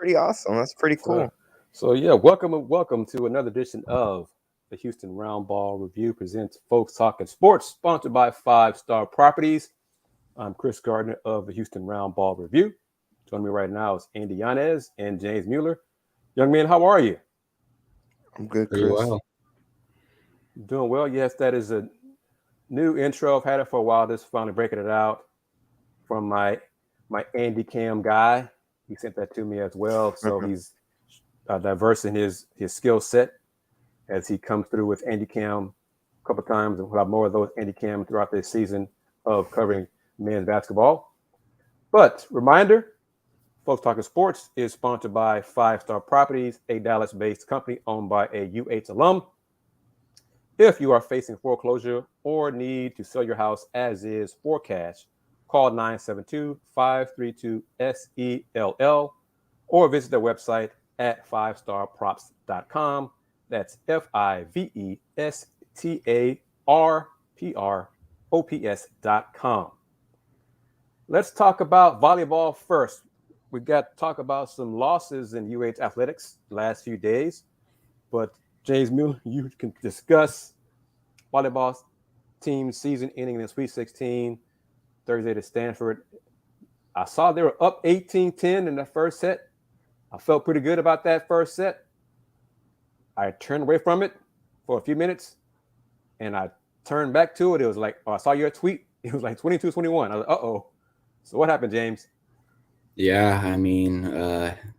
pretty awesome. That's pretty cool. So yeah, welcome to another edition of the Houston Roundball Review presents Folks Talkin Sports, sponsored by 5-Star Properties. I'm Kris Gardner of the Houston Roundball Review. Joining me right now is Andy Yanez and James Mueller. Young man, how are you? I'm good, Pretty Kris. well. Doing well. Yes, that is a new intro. I've had it for a while. Just finally breaking it out from my Andy Cam guy. He sent that to me as well. So he's diverse in his skill set as he comes through with Andy Cam a couple of times, and we'll have more of those Andy Cam throughout this season of covering men's basketball. But reminder, Folks Talkin Sports is sponsored by 5-Star Properties, a Dallas-based company owned by a UH alum. If you are facing foreclosure or need to sell your house as is for cash, call 972-532-SELL or visit their website at 5starprops.com. That's FIVESTARPROPS.com. Let's talk about volleyball first. We got to talk about some losses in UH athletics the last few days. But James Mueller, you can discuss volleyball team season ending in the Sweet 16 Thursday to Stanford. I saw they were up 18-10 in the first set. I felt pretty good about that first set. I turned away from it for a few minutes, and I turned back to it. It was like, I saw your tweet. It was like 22-21. I was like, uh-oh. So what happened, James? Yeah, I mean,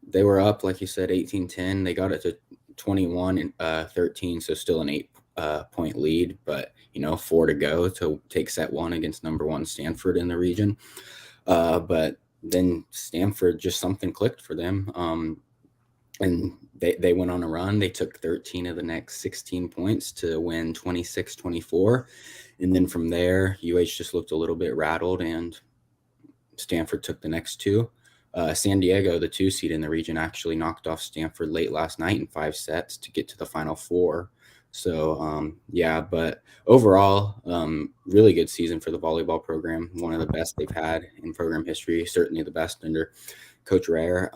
they were up, like you said, 18-10. They got it to 21-13, so still an 8-point lead. But, 4 to go to take set one against number one Stanford in the region. But then Stanford, just something clicked for them. And they went on a run. They took 13 of the next 16 points to win 26-24. And then from there, UH just looked a little bit rattled, and Stanford took the next two. San Diego, the 2 seed in the region, actually knocked off Stanford late last night in 5 sets to get to the Final Four. So, but overall, really good season for the volleyball program. One of the best they've had in program history, certainly the best under Coach Rehr.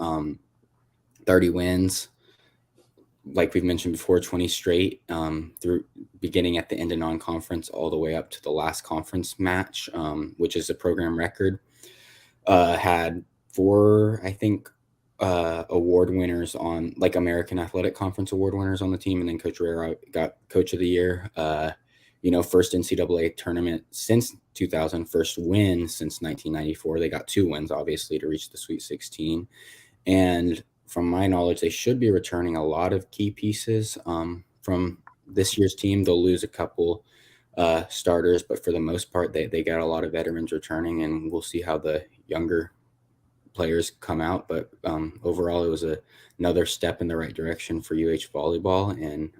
30 wins, like we've mentioned before, 20 straight through beginning at the end of non-conference all the way up to the last conference match, which is a program record. Had 4, I think, award winners on, like, American Athletic Conference award winners on the team, and then Coach Rehr got Coach of the Year. First NCAA tournament since 2000, first win since 1994. They got 2 wins, obviously, to reach the Sweet 16. And from my knowledge, they should be returning a lot of key pieces from this year's team. They'll lose a couple starters, but for the most part, they got a lot of veterans returning, and we'll see how the younger players come out. But overall, it was another step in the right direction for UH volleyball. And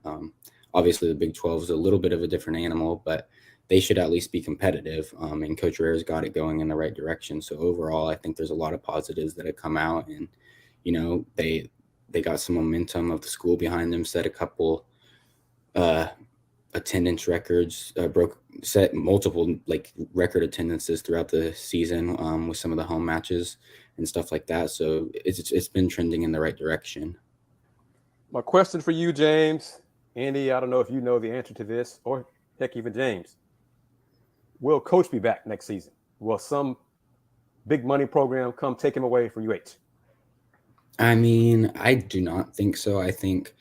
obviously, the Big 12 is a little bit of a different animal, but they should at least be competitive. And Coach Rehr's got it going in the right direction. So overall, I think there's a lot of positives that have come out, and they got some momentum of the school behind them, set a couple attendance records, set multiple record attendances throughout the season with some of the home matches and stuff like that. So it's been trending in the right direction. My question for you, James, Andy, I don't know if you know the answer to this, or heck, even James. Will Coach be back next season? Will some big money program come take him away from UH? I mean, I do not think so. I think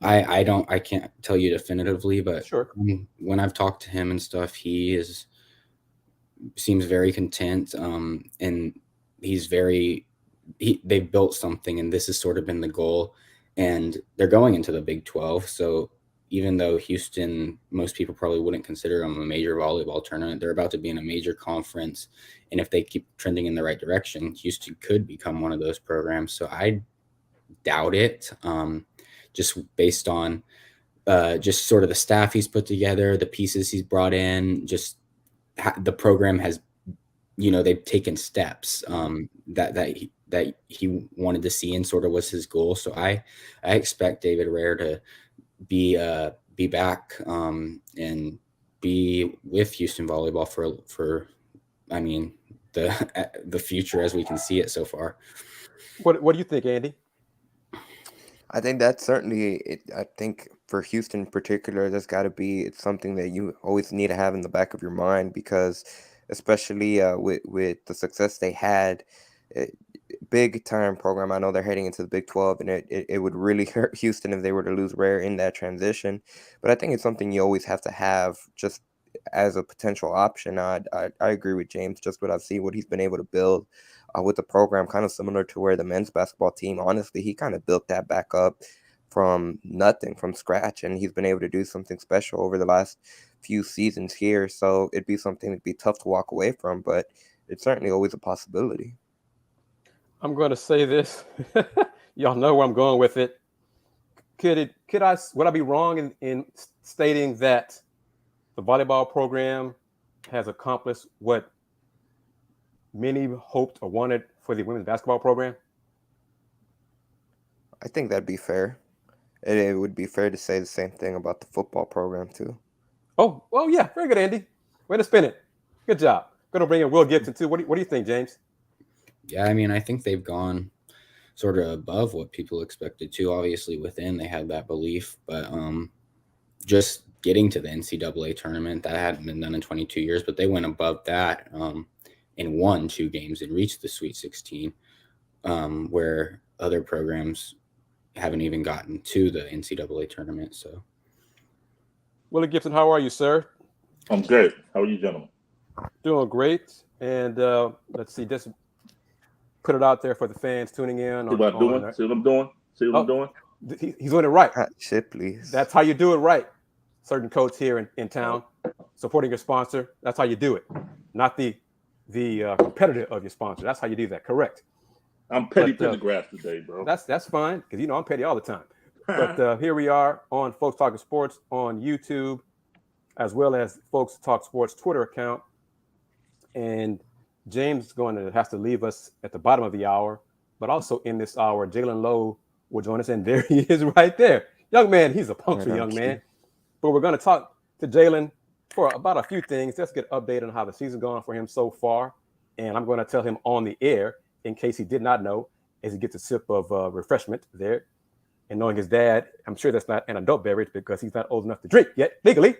I can't tell you definitively, but sure. When I've talked to him and stuff, seems very content. And they've built something, and this has sort of been the goal, and they're going into the Big 12. So even though Houston, most people probably wouldn't consider them a major volleyball tournament, they're about to be in a major conference. And if they keep trending in the right direction, Houston could become one of those programs. So I doubt it, just based on just sort of the staff he's put together, the pieces he's brought in, just the program has, they've taken steps that he wanted to see and sort of was his goal. So I expect David Rehr to be back and be with Houston volleyball for the future as we can see it so far. What do you think, Andy? I think that's certainly it. I think for Houston in particular, there's got to be it's something that you always need to have in the back of your mind because, especially with the success they had, uh, big time program. I know they're heading into the Big 12, and it would really hurt Houston if they were to lose Rehr in that transition. But I think it's something you always have to have just as a potential option. I agree with James. Just what I've seen, what he's been able to build with the program, kind of similar to where the men's basketball team, honestly, he kind of built that back up from nothing, from scratch, and he's been able to do something special over the last few seasons here. So it'd be something that'd be tough to walk away from, but it's certainly always a possibility. I'm going to say this. Y'all know where I'm going with it. Would I be wrong in stating that the volleyball program has accomplished what many hoped or wanted for the women's basketball program? I think that'd be fair. It would be fair to say the same thing about the football program too. Oh, yeah. Very good, Andy. Way to spin it. Good job. Going to bring in Willy Gibson too. What do you think, James? Yeah, I mean, I think they've gone sort of above what people expected to. Obviously, within they had that belief, but just getting to the NCAA tournament, that hadn't been done in 22 years, but they went above that and won 2 games and reached the Sweet 16, where other programs haven't even gotten to the NCAA tournament. So, Willy Gibson, how are you, sir? I'm great. How are you, gentlemen? Doing great. And let's see, just put it out there for the fans tuning in. See what I'm doing? See what I'm doing? See what I'm doing? He's doing it right. Shit, please. That's how you do it right. Certain coach here in town, supporting your sponsor. That's how you do it. Not the competitor of your sponsor. That's how you do that. Correct. I'm petty to the grass today, bro. That's fine, because I'm petty all the time. But here we are on Folks Talkin Sports on YouTube, as well as Folks Talk Sports Twitter account. And James has to leave us at the bottom of the hour, but also in this hour, Jaland Lowe will join us, and there he is right there. Young man, he's a punctual young man. But we're going to talk to Jaland for about a few things. Let's get updated on how the season's gone for him so far. And I'm going to tell him on the air, in case he did not know, as he gets a sip of refreshment there. And knowing his dad, I'm sure that's not an adult beverage because he's not old enough to drink yet, legally.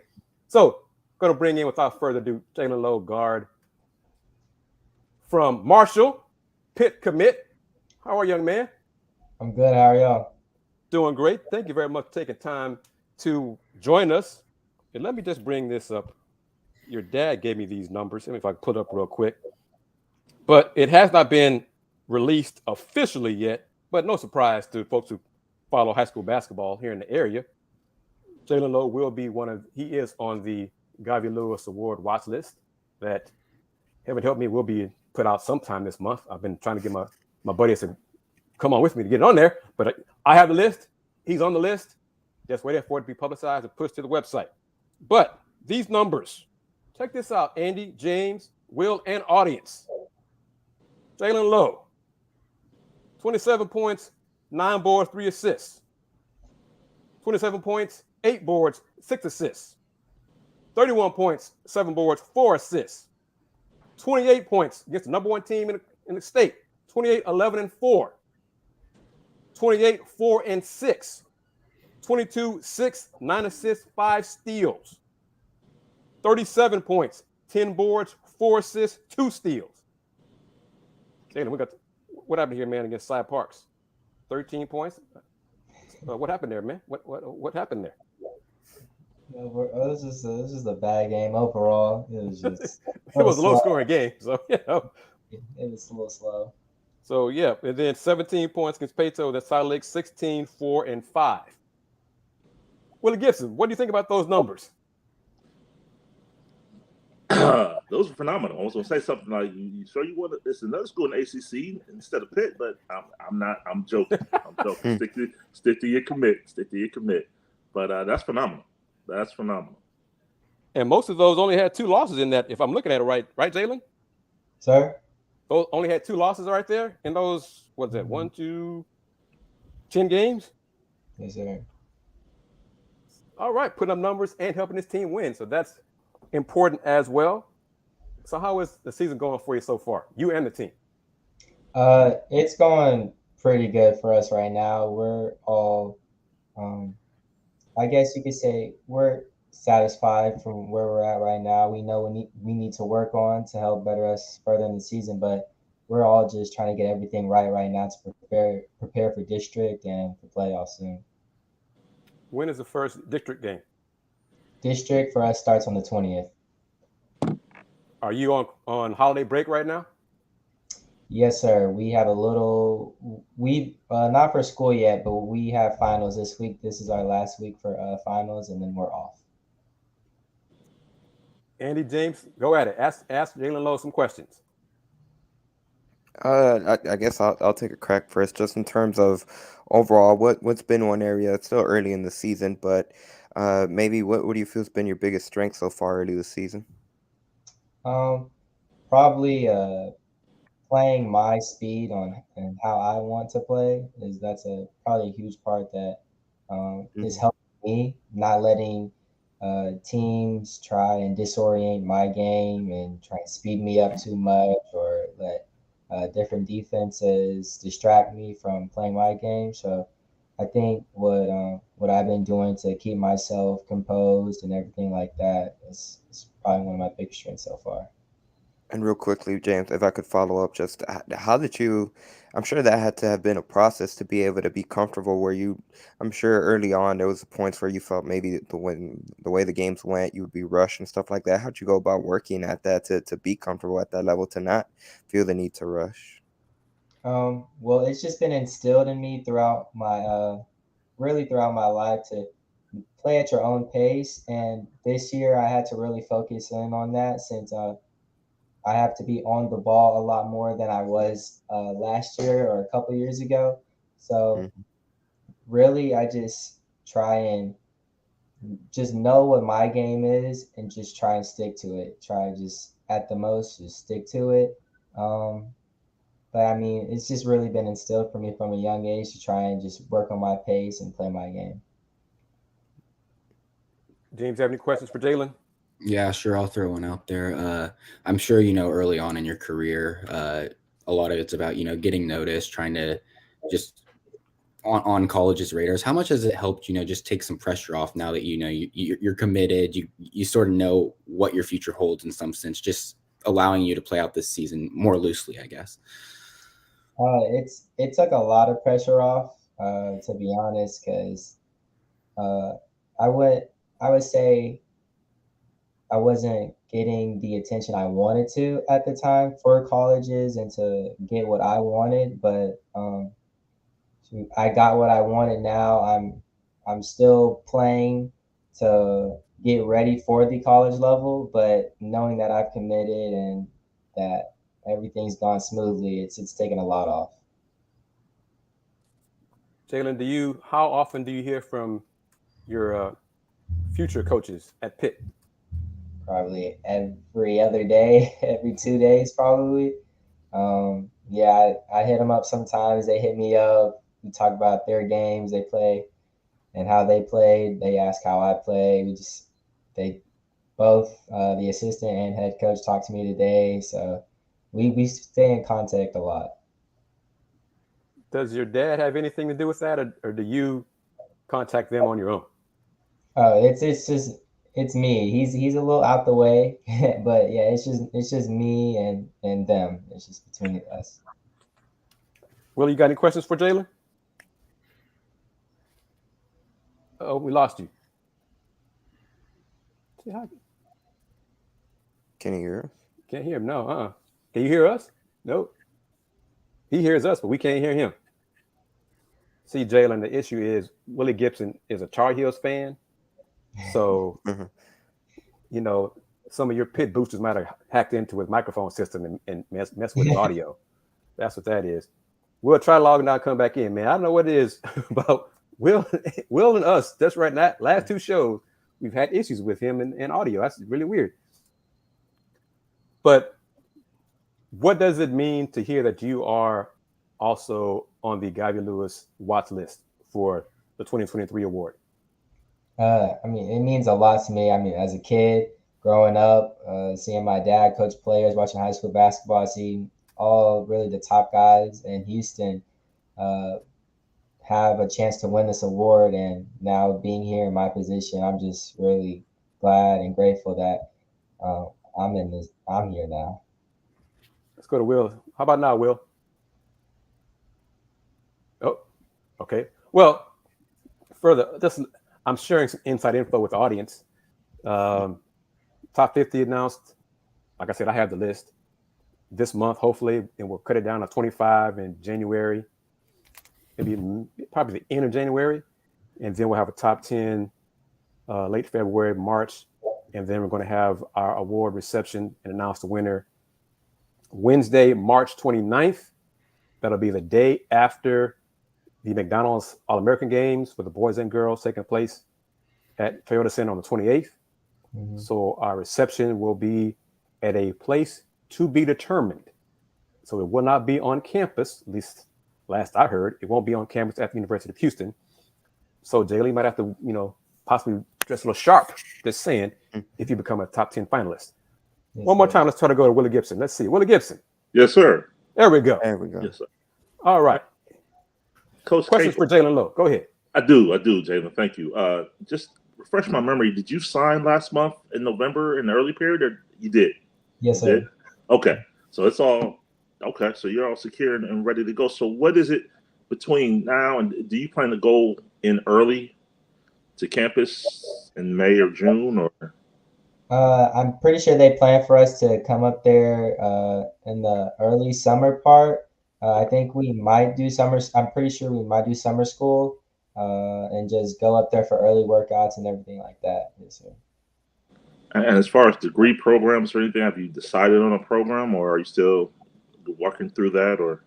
So, going to bring in, without further ado, Jaland Lowe, guard from Marshall, Pitt commit. How are you, young man? I'm good. How are y'all? Doing great. Thank you very much for taking time to join us. And let me just bring this up. Your dad gave me these numbers. Let me if I can put it up real quick. But it has not been released officially yet, but no surprise to folks who follow high school basketball here in the area. Jaland Lowe will be he is on the Garvey Lewis Award watch list that, heaven help me, will be put out sometime this month. I've been trying to get my buddies to come on with me to get it on there, but I have the list. He's on the list. Just waiting for it to be publicized and pushed to the website. But these numbers, check this out, Andy, James, Will, and audience. Jaland Lowe, 27 points, 9 boards, 3 assists. 27 points, 8 boards, 6 assists. 31 points, 7 boards, 4 assists. 28 points against the number 1 team in the state. 28, 11, and 4. 28, 4, and 6. 22, 6, 9 assists, 5 steals. 37 points, 10 boards, 4 assists, 2 steals. Jaland, what happened here, man, against Side Parks? 13 points. What happened there, man? What happened there? This is a bad game overall. It was just it was a low-scoring game, so it was a little slow. So yeah, and then 17 points against Pato. That's Salt Lake 16, 4, and 5. Willy Gibson, what do you think about those numbers? Those are phenomenal. I was gonna say something like, "You sure you want to?" It's another school in ACC instead of Pitt, but I'm not. I'm joking. I'm joking. Stick to your commit. Stick to your commit. But that's phenomenal. That's phenomenal. And most of those only had 2 losses in that. If I'm looking at it right, Jaland? Sir? Those only had 2 losses right there in those. What's that? 1, 2, 10 games. Yes, sir. All right, putting up numbers and helping this team win. So that's important as well. So how is the season going for you so far? You and the team? It's going pretty good for us right now. We're all, I guess you could say, we're satisfied from where we're at right now. We know we need to work on to help better us further in the season, but we're all just trying to get everything right now to prepare for district and for playoffs soon. When is the first district game? District for us starts on the 20th. Are you on holiday break right now? Yes, sir. We have not for school yet, but we have finals this week. This is our last week for finals, and then we're off. Andy, James, go at it. Ask Jaland Lowe some questions. I guess I'll take a crack first, just in terms of overall what's been one area. It's still early in the season, but maybe what do you feel has been your biggest strength so far early this season? Probably playing my speed and how I want to play that's probably a huge part that is helping me, not letting teams try and disorient my game and try and speed me up too much or let different defenses distract me from playing my game. So I think what I've been doing to keep myself composed and everything like that is probably one of my biggest strengths so far. And real quickly, James, if I could follow up, just how did you? I'm sure that had to have been a process to be able to be comfortable. I'm sure early on there was points where you felt maybe the way the games went, you would be rushed and stuff like that. How'd you go about working at that to be comfortable at that level, to not feel the need to rush? Well, it's just been instilled in me throughout my really throughout my life to play at your own pace. And this year I had to really focus in on that since I have to be on the ball a lot more than I was last year or a couple years ago. So really, I just try and just know what my game is and just try and stick to it. Try just at the most, just stick to it. But I mean, it's just really been instilled for me from a young age to try and just work on my pace and play my game. James, have any questions for Jaland? Yeah, sure. I'll throw one out there. I'm sure, early on in your career, a lot of it's about, getting noticed, trying to just on college's radars. How much has it helped, just take some pressure off now that, you're committed, you sort of know what your future holds in some sense, just allowing you to play out this season more loosely, I guess? It took a lot of pressure off, to be honest, because I would say I wasn't getting the attention I wanted to at the time for colleges and to get what I wanted, but I got what I wanted now. I'm still playing to get ready for the college level, but knowing that I've committed and that everything's gone smoothly, it's taken a lot off. Jaland, how often do you hear from your future coaches at Pitt? Probably every other day, every 2 days, probably. Yeah, I hit them up sometimes. They hit me up. We talk about their games they play and how they played. They ask how I play. They both, the assistant and head coach, talked to me today. So we stay in contact a lot. Does your dad have anything to do with that, or do you contact them on your own? Oh, it's me. He's a little out the way, but yeah, it's just me and them. It's just between us. Willie, you got any questions for Jaland? Oh, we lost you. Can you hear us? Can't hear him. No. Can you hear us? Nope. He hears us, but we can't hear him. See, Jaland, the issue is Willy Gibson is a Tar Heels fan. So, some of your Pitt boosters might have hacked into his microphone system and mess with his audio. That's what that is. We'll try logging out and come back in, man. I don't know what it is about Will and us. That's right. Last two shows, we've had issues with him and audio. That's really weird. But what does it mean to hear that you are also on the Gavin Lewis watch list for the 2023 award? I mean, it means a lot to me. I mean, as a kid growing up, seeing my dad coach players, watching high school basketball, seeing all really the top guys in Houston, have a chance to win this award. And now being here in my position, I'm just really glad and grateful that I'm here now. Let's go to Will. How about now, Will? Oh, okay. Well, further, I'm sharing some inside info with the audience. Top 50 announced. Like I said, I have the list this month, hopefully, and we'll cut it down to 25 in January, maybe probably the end of January, and then we'll have a top 10 late February, March, and then we're going to have our award reception and announce the winner Wednesday, March 29th. That'll be the day after the McDonald's All-American Games for the boys and girls taking place at Fertitta Center on the 28th. Mm-hmm. So our reception will be at a place to be determined. So it will not be on campus, at least last I heard. It won't be on campus at the University of Houston. So Daily might have to, possibly dress a little sharp, just saying, if you become a top 10 finalist. Yes, one more time, let's try to go to Willy Gibson. Let's see. Willy Gibson. Yes, sir. There we go. Yes, sir. All right. Coach, questions for Jaland Lowe. Go ahead. I do, Jaland. Thank you. Just refresh my memory. Did you sign last month in November in the early period, or you did? Yes, sir. Did? Okay. So it's all okay. So you're all secure and ready to go. So what is it between now and do you plan to go in early to campus in May or June, or? I'm pretty sure they plan for us to come up there in the early summer part. I think we might do summer. I'm pretty sure we might do summer school and just go up there for early workouts and everything like that. Yes, sir. And as far as degree programs or anything, have you decided on a program, or are you still working through that? Or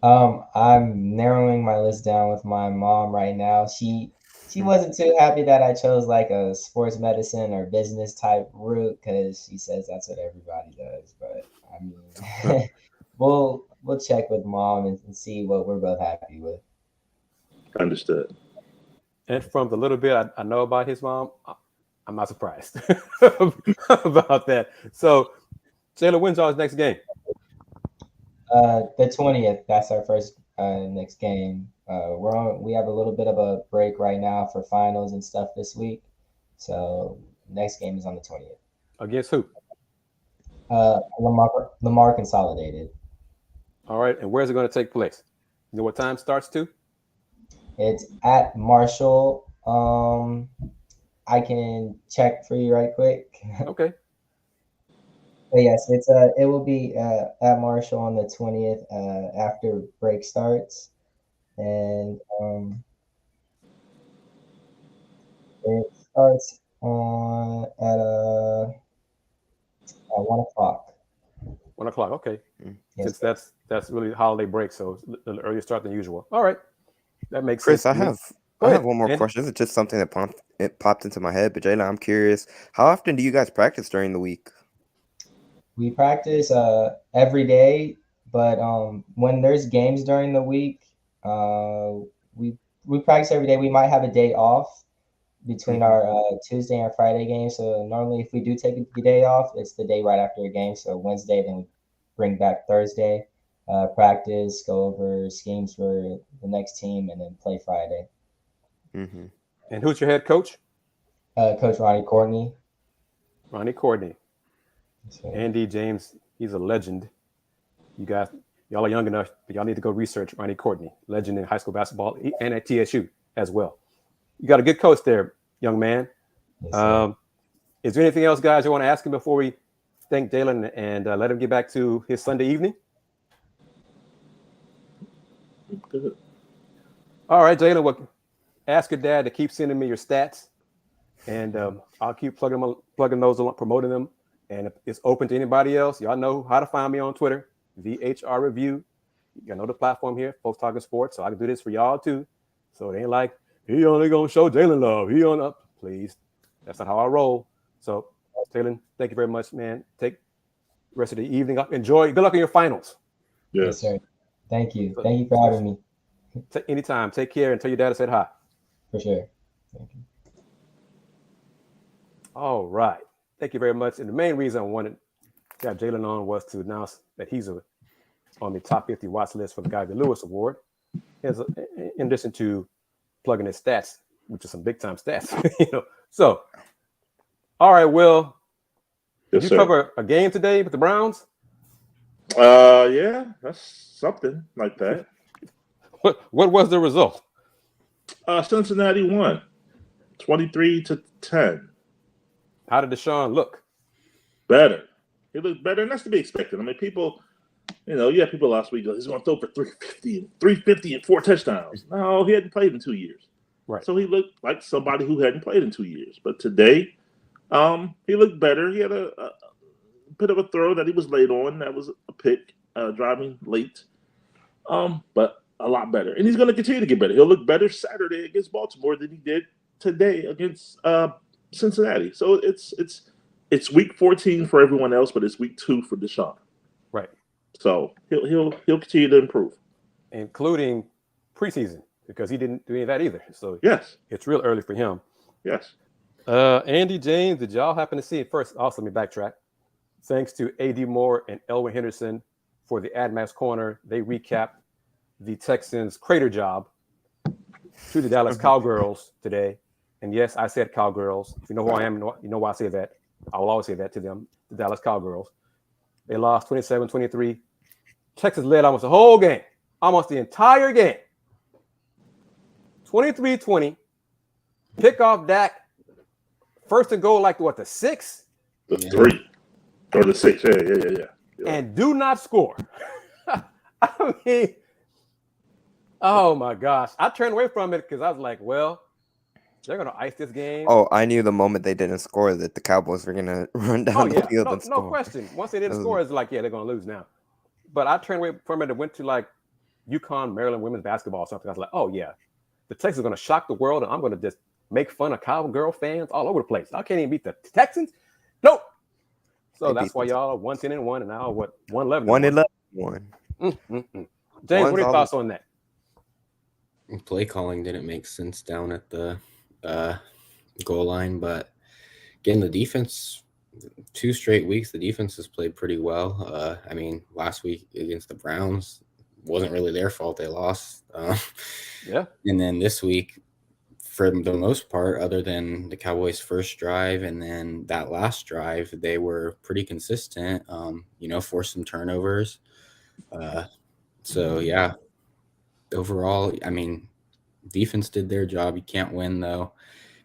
I'm narrowing my list down with my mom right now. She wasn't too happy that I chose like a sports medicine or business type route because she says that's what everybody does. But I mean, we'll check with mom and see what we're both happy with. Understood. And from the little bit I know about his mom, I'm not surprised about that. So, Taylor, when's y'all's next game? The 20th. That's our first next game. We have a little bit of a break right now for finals and stuff this week. So next game is on the 20th. Against who? Lamar Consolidated. All right. And where's it going to take place? You know what time starts to? It's at Marshall. I can check for you right quick. Okay. But yes, it will be at Marshall on the 20th after break starts. And it starts at 1:00. 1:00. Okay. Yes, Since that's really holiday break, so it's a little earlier start than usual. All right, that makes Kris, sense. I have one more question. This is just something that popped into my head. But Jayla, I'm curious, how often do you guys practice during the week? We practice every day, but when there's games during the week, we practice every day. We might have a day off between our Tuesday and Friday games. So normally, if we do take a day off, it's the day right after a game. So Wednesday, then we bring back Thursday, practice, go over schemes for the next team, and then play Friday. Mm-hmm. And who's your head coach? Coach Ronnie Courtney. Ronnie Courtney. Andy James, he's a legend. Y'all are young enough, but y'all need to go research Ronnie Courtney, legend in high school basketball and at TSU as well. You got a good coach there, young man. Yes, is there anything else, guys, you want to ask him before we thank Jaland and let him get back to his Sunday evening? Good. All right, Jaland, well, ask your dad to keep sending me your stats, and I'll keep plugging those along, promoting them. And if it's open to anybody else, y'all know how to find me on Twitter, VHR Review. You know the platform here, Folks Talkin Sports, so I can do this for y'all too. So it ain't like, he only going to show Jaland love. He on up. Please. That's not how I roll. So, Jaland, thank you very much, man. Take the rest of the evening up. Enjoy. Good luck in your finals. Yes, sir. Thank you. Thank you for having me. Anytime. Take care and tell your dad I said hi. For sure. Thank you. All right. Thank you very much. And the main reason I wanted to have Jaland on was to announce that he's on the top 50 watch list for the David Lewis Award. in addition to plugging his stats, which are some big time stats. So, all right, Will, did you cover a game today with the Browns? Yeah, that's something like that. What was the result? Cincinnati won 23-10. How did Deshaun look? Better. He looked better, and that's to be expected. I mean, people, people last week go, he's going to throw for 350 and 4 touchdowns. No, he hadn't played in 2 years. Right. So he looked like somebody who hadn't played in 2 years. But today, he looked better. He had a bit of a throw that he was late on. That was a pick, driving late. But a lot better. And he's going to continue to get better. He'll look better Saturday against Baltimore than he did today against Cincinnati. So it's week 14 for everyone else, but it's week 2 for Deshaun. Right. So he'll continue to improve, including preseason, because he didn't do any of that either. So yes, it's real early for him. Yes. Andy, James, did y'all happen to see it first? Also, let me backtrack. Thanks to A.D. Moore and Elwin Henderson for the AdMax Corner. They recapped the Texans' crater job to the Dallas Cowgirls today. And yes, I said Cowgirls. If you know who I am, you know why I say that. I will always say that to them, the Dallas Cowgirls. They lost 27-23. Texas led almost the whole game, almost the entire game. 23-20. Pick off Dak. First and goal, like what, the 6? The 3 or the 6. Yeah. And do not score. I mean, oh my gosh. I turned away from it because I was like, well, they're going to ice this game. Oh, I knew the moment they didn't score that the Cowboys were going to run down the field and score. No question. Once they didn't score, it's like, yeah, they're going to lose now. But I turned away from it and went to like UConn, Maryland women's basketball or something. I was like, oh, yeah, the Texans are going to shock the world, and I'm going to just make fun of Cowgirl fans all over the place. I can't even beat the Texans. Nope. So that's why y'all are 110-1, and now what? 111. 111-1. James, what are your thoughts on that? Play calling didn't make sense down at the goal line, but again, the defense, 2 straight weeks, the defense has played pretty well. I mean, last week against the Browns wasn't really their fault; they lost. Yeah, and then this week, for the most part, other than the Cowboys' first drive and then that last drive, they were pretty consistent. Forced some turnovers. So yeah, overall, I mean, defense did their job. You can't win though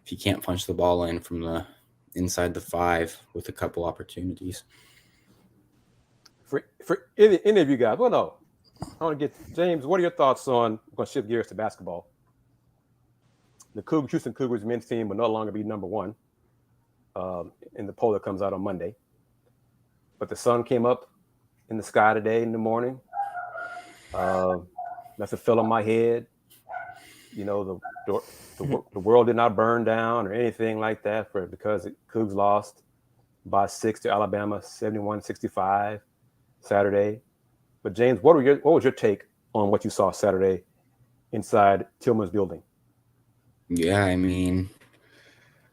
if you can't punch the ball in from the inside the 5 with a couple opportunities. For any of you guys, well, no, I want to get James. What are your thoughts on? I'm going to shift gears to basketball. The Houston Cougars men's team will no longer be number 1 in the poll that comes out on Monday. But the sun came up in the sky today in the morning. Nothing fell on my head. The world did not burn down or anything like that because Cougs lost by 6 to Alabama, 71-65 Saturday. But James, what was your take on what you saw Saturday inside Tillman's building? Yeah, I mean,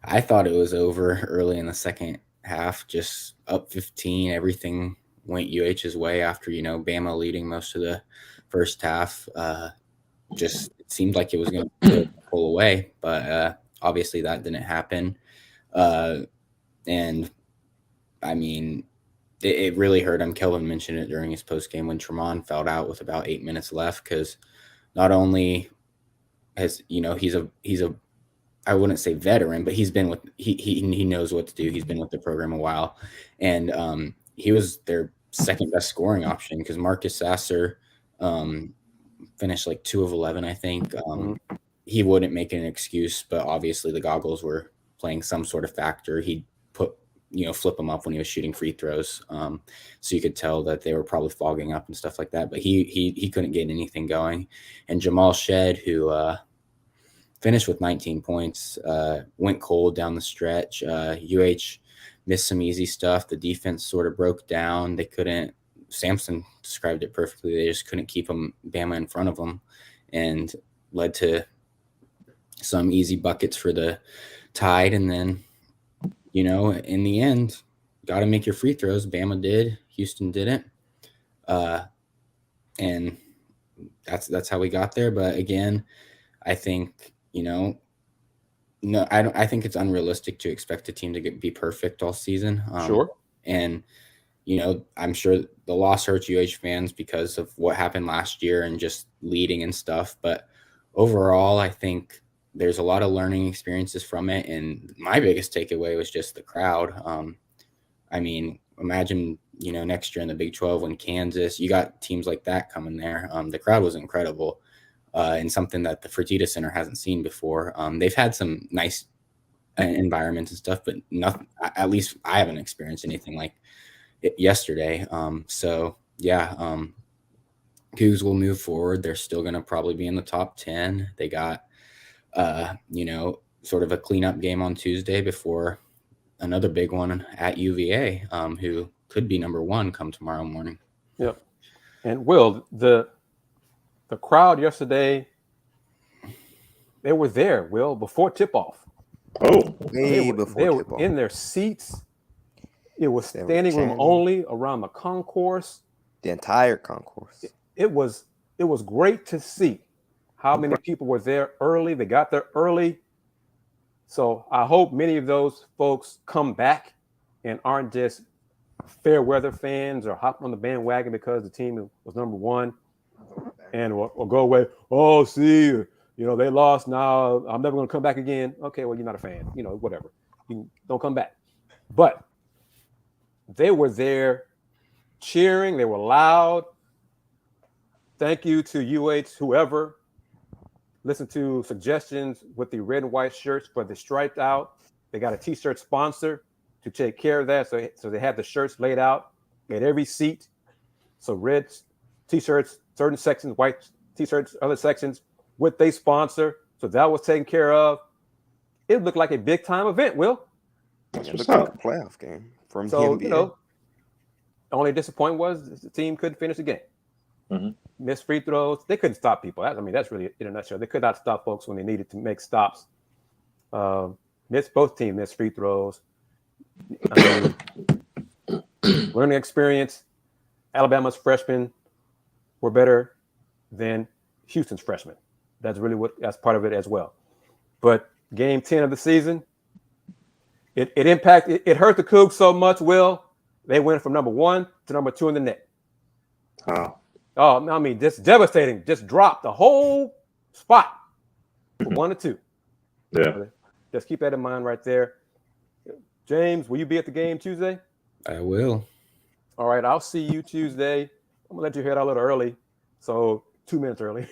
I thought it was over early in the second half, just up 15. Everything went UH's way after, Bama leading most of the first half. Just it seemed like it was going to pull away, but obviously that didn't happen. And I mean, it really hurt him. Kelvin mentioned it during his postgame when Tremont fouled out with about 8 minutes left, because not only has, he's a I wouldn't say veteran, but he's been with he knows what to do. He's been with the program a while, and he was their second best scoring option because Marcus Sasser finished like 2 of 11, I think. He wouldn't make an excuse, but obviously the goggles were playing some sort of factor. He'd flip them up when he was shooting free throws, so you could tell that they were probably fogging up and stuff like that. But he couldn't get anything going. And Jamal Shed, who finished with 19 points, went cold down the stretch. UH missed some easy stuff. The defense sort of broke down. They couldn't. Sampson described it perfectly. They just couldn't keep Bama in front of them, and led to some easy buckets for the Tide. And then, in the end, got to make your free throws. Bama did. Houston didn't. And that's how we got there. But again, I think, no, I think it's unrealistic to expect a team to be perfect all season. Sure. And, I'm sure the loss hurts UH fans because of what happened last year and just leading and stuff. But overall, I think there's a lot of learning experiences from it. And my biggest takeaway was just the crowd. I mean, imagine, next year in the Big 12 when Kansas, you got teams like that coming there. The crowd was incredible. And something that the Fertitta Center hasn't seen before. They've had some nice environments and stuff, but nothing, at least I haven't experienced anything like it yesterday. So yeah, Cougs will move forward. They're still going to probably be in the top 10. They got, sort of a cleanup game on Tuesday before another big one at UVA, who could be number 1 come tomorrow morning. Yep. And Will, the crowd yesterday, they were there, Will, before tip-off. Oh, Way before they were tip-off. in their seats. It was They were standing room chanting. only around the concourse. The entire concourse. It was great to see how many people were there early. They got there early. So I hope many of those folks come back and aren't just fair weather fans or hop on the bandwagon because the team was number 1 and or go away. Oh, see, they lost. Now I'm never going to come back again. Okay, well, you're not a fan. Whatever. You don't come back. But they were there cheering. They were loud. Thank you to UH, whoever. Listen to suggestions with the red and white shirts for the striped out. They got a T-shirt sponsor to take care of that. So they had the shirts laid out at every seat. So red T-shirts, certain sections, white T-shirts, other sections with a sponsor. So that was taken care of. It looked like a big time event, Will. that's It what's looked like up. a playoff game from So, the NBA. the only disappointment was the team couldn't finish the game. Mhm. Missed free throws. They couldn't stop people. That's really in a nutshell. They could not stop folks when they needed to make stops. Both teams missed free throws. I mean, learning experience. Alabama's freshmen were better than Houston's freshmen. That's part of it as well. But game 10 of the season, it hurt the Cougs so much, Will. They went from number 1 to number 2 in the net. Oh, I mean, just devastating. Just dropped the whole spot from 1 to 2. yeah. Just keep that in mind right there. James, will you be at the game Tuesday? I will. All right, I'll see you Tuesday. I'm gonna let you head out a little early, so 2 minutes early.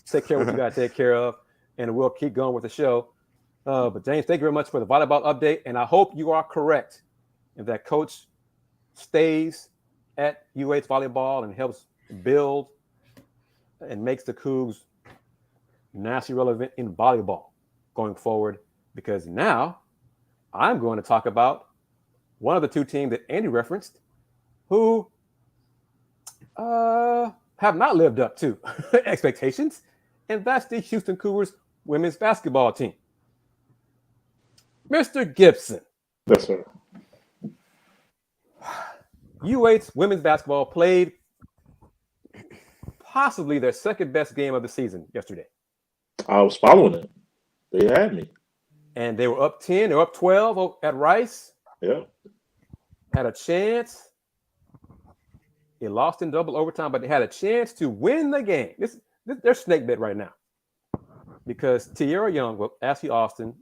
Take care of what you got to take care of, and we'll keep going with the show. But James, thank you very much for the volleyball update, and I hope you are correct in that Coach stays at UH volleyball and helps build and makes the Cougs nationally relevant in volleyball going forward, because now I'm going to talk about one of the 2 teams that Andy referenced who have not lived up to expectations, and that's the Houston Cougars women's basketball team. Mr. Gibson. Yes, sir. UH women's basketball played possibly their second best game of the season yesterday. I was following it. They had me. And they were up 10, they were up 12 at Rice. Yeah. Had a chance. They lost in double overtime, but they had a chance to win the game. They're snake bit right now. Because Tierra Young, well, Ashley Austin,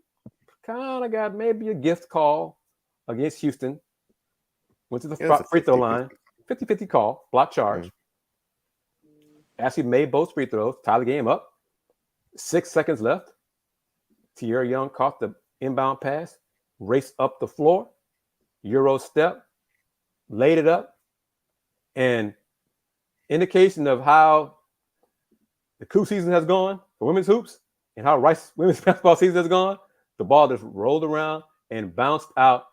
kind of got maybe a gift call against Houston. Went to the free throw line. 50-50 call, block charge. Ashley made both free throws, tied the game up. 6 seconds left. Tierra Young caught the inbound pass, raced up the floor, Euro step, laid it up, and indication of how the Cougs season has gone for women's hoops and how Rice women's basketball season has gone. The ball just rolled around and bounced out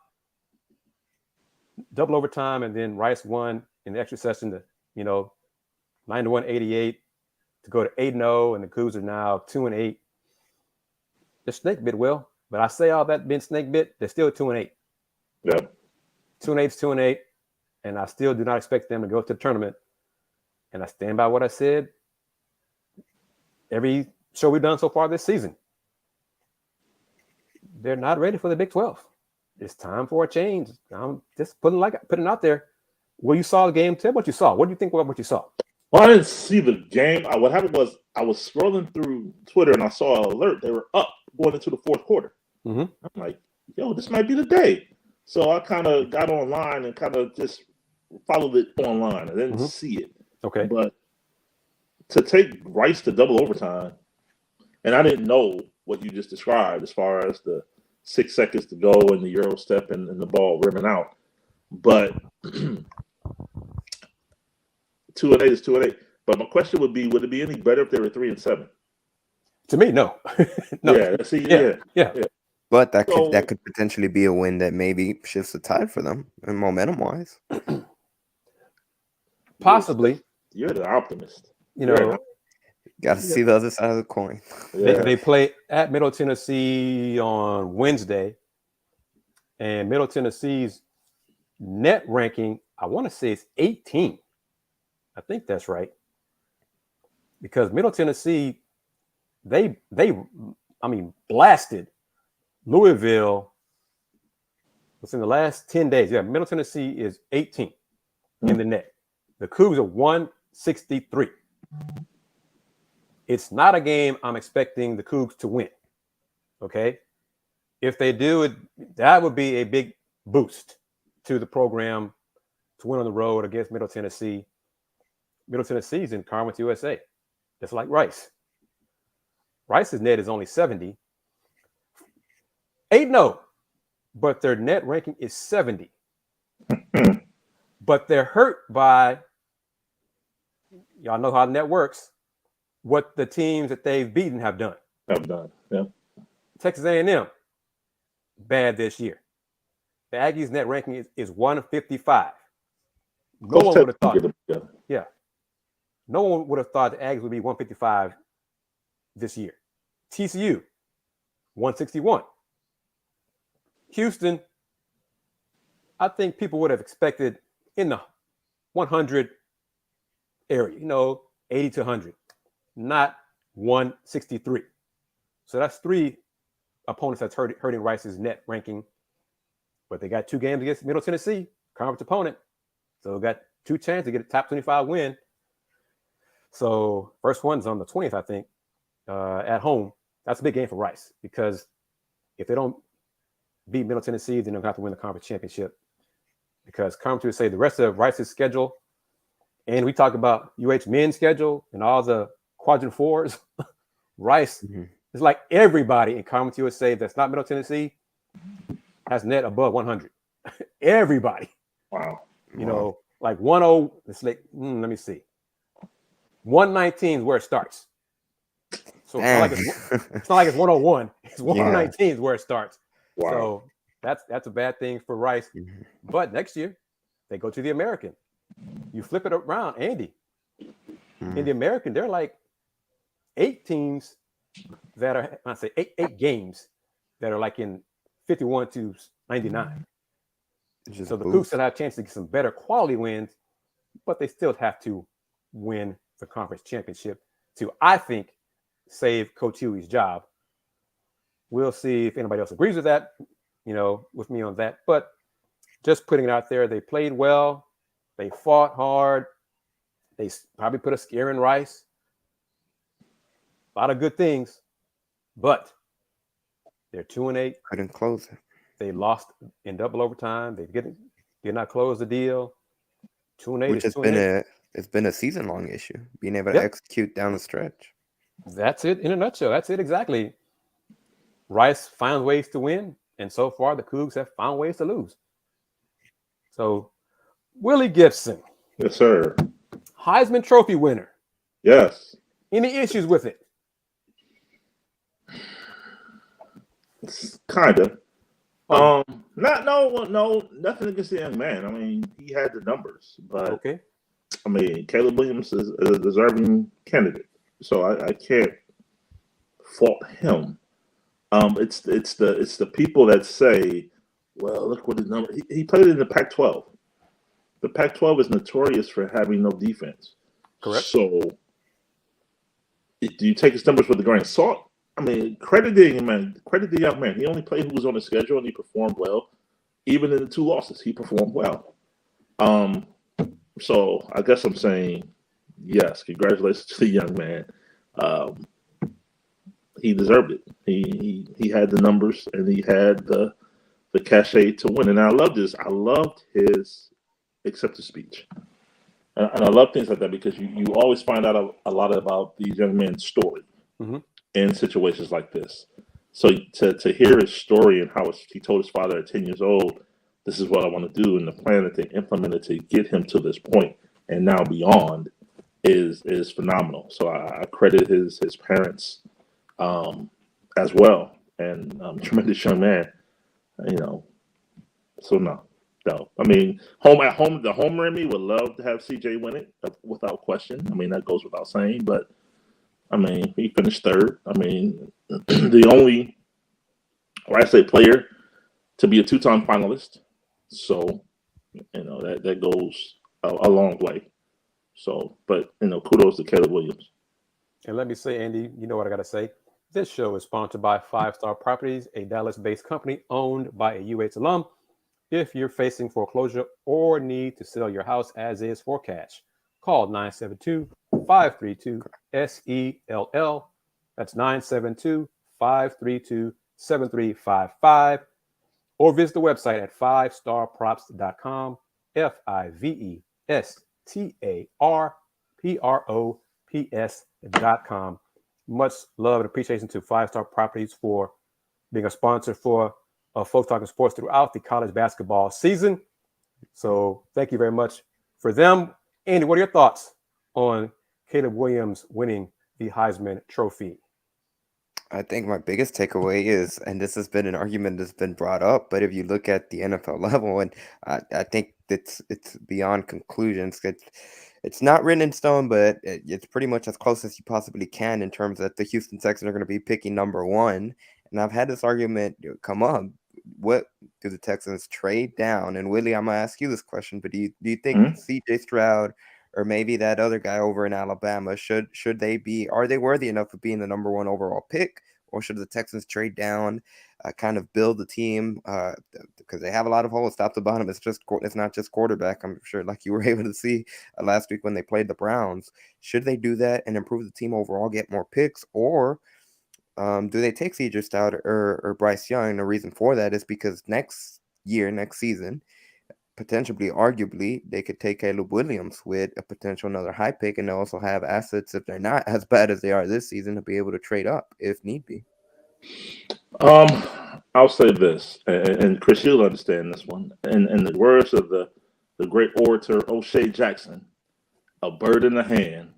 double overtime, and then Rice won in the extra session to, 91-88 to go to 8-0, and the Cougs are now 2-8. They're snake bit, Will, but I say all that being snake bit, they're still 2-8. Yeah. 2-8, and I still do not expect them to go to the tournament. And I stand by what I said every show we've done so far this season. They're not ready for the Big 12. It's time for a change. I'm just putting it out there. Well, you saw the game. Tell what you saw. What do you think about what you saw? Well, I didn't see the game. What happened was I was scrolling through Twitter and I saw an alert. They were up going into the fourth quarter. Mm-hmm. I'm like, yo, this might be the day. So I kind of got online and kind of just followed it online. I didn't see it. Okay. But to take Rice to double overtime, and I didn't know what you just described as far as the 6 seconds to go and the Euro step and the ball rimming out. But 2-8 is 2-8. But my question would be, would it be any better if they were 3-7? To me, no. No. Yeah. But that could potentially be a win that maybe shifts the tide for them and momentum wise. Possibly. You're the optimist. You know, got to see the other side of the coin. They play at Middle Tennessee on Wednesday, and Middle Tennessee's net ranking, I want to say it's 18. I think that's right. Because Middle Tennessee, they blasted Louisville within the last 10 days. Yeah, Middle Tennessee is 18 in the net. The Cougs are 163. It's not a game I'm expecting the Cougs to win. Okay? If they do it, that would be a big boost to the program to win on the road against Middle Tennessee. Middle Tennessee's in Conference USA, just like Rice. Rice's net is only 70. 8-0, but their net ranking is 70. But they're hurt by, y'all know how the net works, what the teams that they've beaten have done. Yeah. Texas A&M, bad this year. The Aggies' net ranking is 155. No one would have thought. Yeah. No one would have thought the Aggies would be 155 this year. TCU, 161. Houston, I think people would have expected in the 100 area, 80 to 100, not 163. So that's 3 opponents that's hurting Rice's net ranking. But they got 2 games against Middle Tennessee, conference opponent. So got 2 chances to get a top 25 win. So first one's on the 20th, I think, at home. That's a big game for Rice because if they don't beat Middle Tennessee, then they're going to have to win the conference championship because Conference USA, the rest of Rice's schedule, and we talk about UH men's schedule and all the quadrant 4s, Rice is like everybody in Conference USA that's not Middle Tennessee has net above 100. Everybody. Wow. Like 10, it's like, let me see. 119 is where it starts. So it's not like it's 101. It's 119 is where it starts. Wow. So that's a bad thing for Rice. But next year, they go to the American. You flip it around, Andy. In the American, they're like 8 teams that are, I say 8 games that are like in 51 to 99. So the Cougs still have a chance to get some better quality wins, but they still have to win the conference championship to, I think, save Coach Huey's job. We'll see if anybody else agrees with that, with me on that. But just putting it out there, they played well. They fought hard. They probably put a scare in Rice. A lot of good things, but they're 2-8. Couldn't close it. They lost in double overtime. They did not close the deal. 2-8. Which has been a season-long issue, being able to execute down the stretch. That's it in a nutshell. That's it exactly. Rice found ways to win, and so far the Cougs have found ways to lose. So, Willy Gibson. Yes, sir. Heisman Trophy winner. Yes. Any issues with it? Kind of. No, nothing against the young man. I mean, he had the numbers, but okay. I mean, Caleb Williams is a deserving candidate, so I can't fault him. It's the people that say, well, look what his number. He played in the Pac-12. The Pac-12 is notorious for having no defense. Correct. So do you take his numbers with a grain of salt? I mean, credit the young man. Credit the young man. He only played who was on the schedule, and he performed well. Even in the 2 losses, he performed well. So I guess I'm saying yes. Congratulations to the young man. He deserved it. He had the numbers, and he had the cachet to win. And I loved this. I loved his acceptance speech. And I love things like that because you always find out a lot about these young men's story in situations like this. So to hear his story and how he told his father at 10 years old, this is what I want to do, and the plan that they implemented to get him to this point and now beyond is phenomenal. So I credit his parents as well, and tremendous young man. So no. I mean, the homer in me would love to have CJ win it without question. I mean, that goes without saying, but I mean, he finished third. I mean, the only, player to be a 2-time finalist. So, that goes a long way. So, but, kudos to Caleb Williams. And let me say, Andy, you know what I got to say. This show is sponsored by 5 Star Properties, a Dallas-based company owned by a UH alum. If you're facing foreclosure or need to sell your house as is for cash, call 972-532-SELL. That's 972-532-7355. Or visit the website at 5starprops.com, FIVESTARPROPS.com. Much love and appreciation to 5 Star Properties for being a sponsor for Folks Talkin Sports throughout the college basketball season. So thank you very much for them. Andy, what are your thoughts on Caleb Williams winning the Heisman Trophy? I think my biggest takeaway is, and this has been an argument that's been brought up, but if you look at the NFL level, and I think it's beyond conclusions. It's not written in stone, but it's pretty much as close as you possibly can in terms that the Houston Texans are going to be picking number 1. And I've had this argument come up. What do the Texans trade down? And Willie, I'm gonna ask you this question, but do you think CJ Stroud or maybe that other guy over in Alabama should they be? Are they worthy enough of being the number 1 overall pick, or should the Texans trade down, kind of build the team because they have a lot of holes top to bottom? It's not just quarterback. I'm sure, like you were able to see last week when they played the Browns. Should they do that and improve the team overall, get more picks, or do they take CJ Stroud or Bryce Young? The reason for that is because next season, potentially, arguably, they could take Caleb Williams with a potential another high pick, and they also have assets, if they're not as bad as they are this season, to be able to trade up if need be. I'll say this, and Chris, you'll understand this one. In the words of the great orator O'Shea Jackson, a bird in the hand